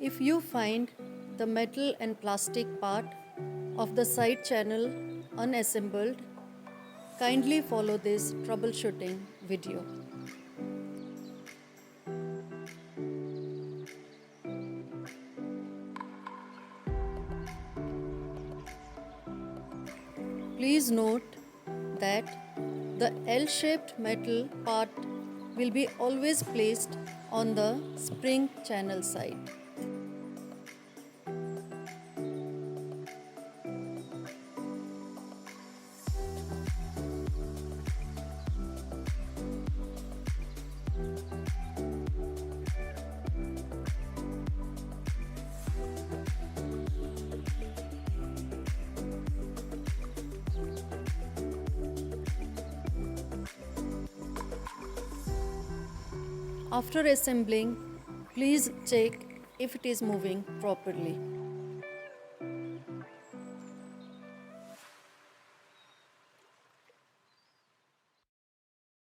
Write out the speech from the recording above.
If you find the metal and plastic part of the side channel unassembled, kindly follow this troubleshooting video. Please note that the L-shaped metal part will be always placed on the spring channel side. After assembling, please check if it is moving properly.